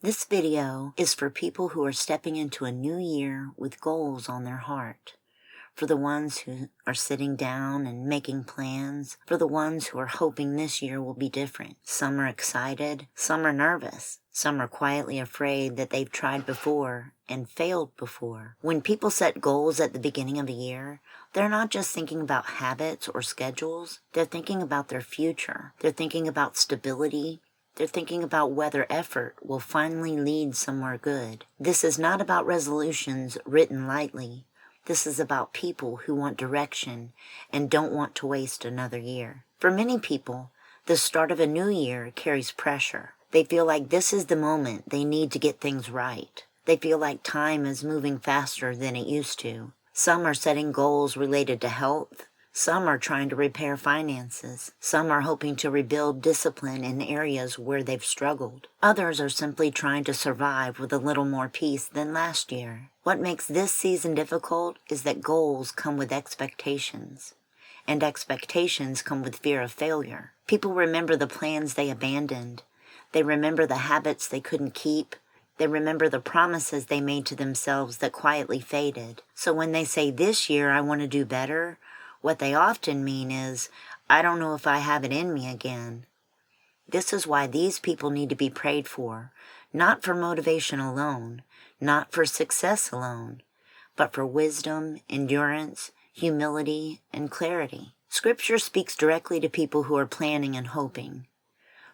This video is for people who are stepping into a new year with goals on their heart. For the ones who are sitting down and making plans. For the ones who are hoping this year will be different. Some are excited, some are nervous. Some are quietly afraid that they've tried before and failed before. When people set goals at the beginning of a year, they're not just thinking about habits or schedules. They're thinking about their future. They're thinking about stability. They're thinking about whether effort will finally lead somewhere good. This is not about resolutions written lightly. This is about people who want direction and don't want to waste another year. For many people, the start of a new year carries pressure. They feel like this is the moment they need to get things right. They feel like time is moving faster than it used to. Some are setting goals related to health. Some are trying to repair finances. Some are hoping to rebuild discipline in areas where they've struggled. Others are simply trying to survive with a little more peace than last year. What makes this season difficult is that goals come with expectations, and expectations come with fear of failure. People remember the plans they abandoned. They remember the habits they couldn't keep. They remember the promises they made to themselves that quietly faded. So when they say, "This year I want to do better," what they often mean is, "I don't know if I have it in me again." This is why these people need to be prayed for, not for motivation alone, not for success alone, but for wisdom, endurance, humility, and clarity. Scripture speaks directly to people who are planning and hoping.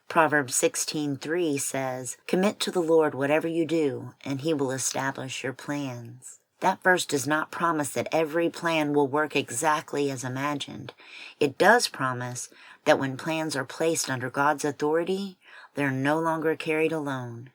Proverbs 16:3 says, "Commit to the Lord whatever you do, and He will establish your plans." That verse does not promise that every plan will work exactly as imagined. It does promise that when plans are placed under God's authority, they're no longer carried alone.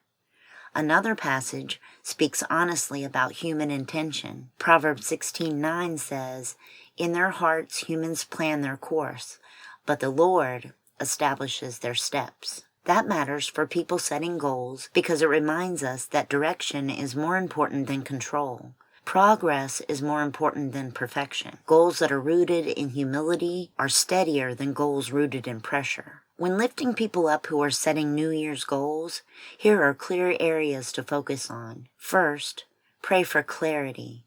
Another passage speaks honestly about human intention. Proverbs 16:9 says, "In their hearts humans plan their course, but the Lord establishes their steps." That matters for people setting goals because it reminds us that direction is more important than control. Progress is more important than perfection. Goals that are rooted in humility are steadier than goals rooted in pressure. When lifting people up who are setting New Year's goals, here are clear areas to focus on. First, pray for clarity.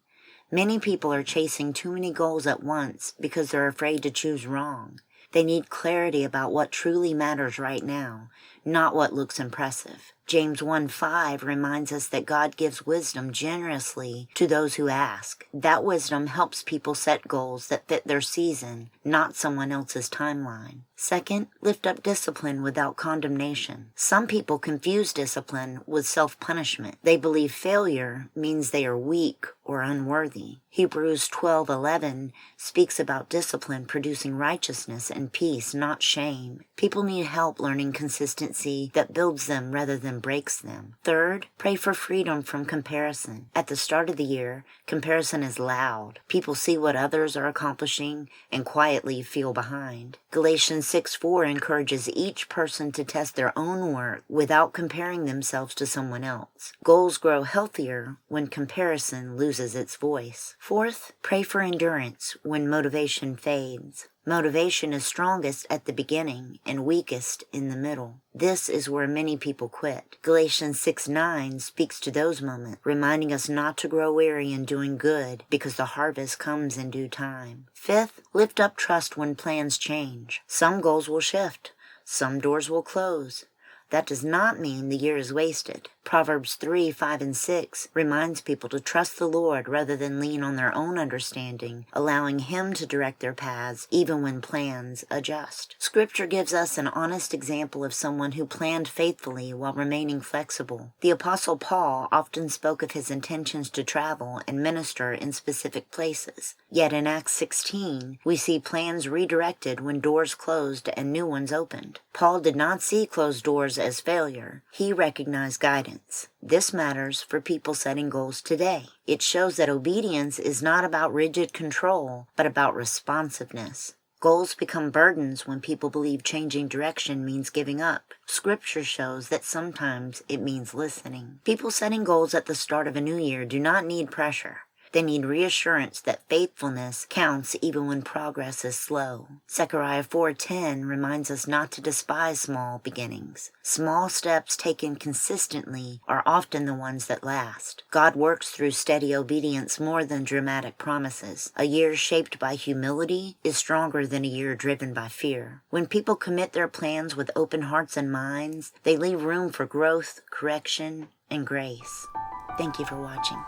Many people are chasing too many goals at once because they're afraid to choose wrong. They need clarity about what truly matters right now, not what looks impressive. James 1:5 reminds us that God gives wisdom generously to those who ask. That wisdom helps people set goals that fit their season, not someone else's timeline. Second, lift up discipline without condemnation. Some people confuse discipline with self-punishment. They believe failure means they are weak or unworthy. Hebrews 12:11 speaks about discipline producing righteousness and peace, not shame. People need help learning consistency that builds them rather than breaks them. Third, pray for freedom from comparison. At the start of the year, comparison is loud. People see what others are accomplishing and quietly feel behind. Galatians 6:4 encourages each person to test their own work without comparing themselves to someone else. Goals grow healthier when comparison loses its voice. Fourth, pray for endurance when motivation fades. Motivation is strongest at the beginning and weakest in the middle. This is where many people quit. Galatians 6:9 speaks to those moments, reminding us not to grow weary in doing good because the harvest comes in due time. Fifth, lift up trust when plans change. Some goals will shift. Some doors will close. That does not mean the year is wasted. Proverbs 3:5 and 6 reminds people to trust the Lord rather than lean on their own understanding, allowing Him to direct their paths even when plans adjust. Scripture gives us an honest example of someone who planned faithfully while remaining flexible. The Apostle Paul often spoke of his intentions to travel and minister in specific places. Yet in Acts 16, we see plans redirected when doors closed and new ones opened. Paul did not see closed doors as failure. He recognized guidance. This matters for people setting goals today. It shows that obedience is not about rigid control, but about responsiveness. Goals become burdens when people believe changing direction means giving up. Scripture shows that sometimes it means listening. People setting goals at the start of a new year do not need pressure. They need reassurance that faithfulness counts even when progress is slow. Zechariah 4:10 reminds us not to despise small beginnings. Small steps taken consistently are often the ones that last. God works through steady obedience more than dramatic promises. A year shaped by humility is stronger than a year driven by fear. When people commit their plans with open hearts and minds, they leave room for growth, correction, and grace. Thank you for watching.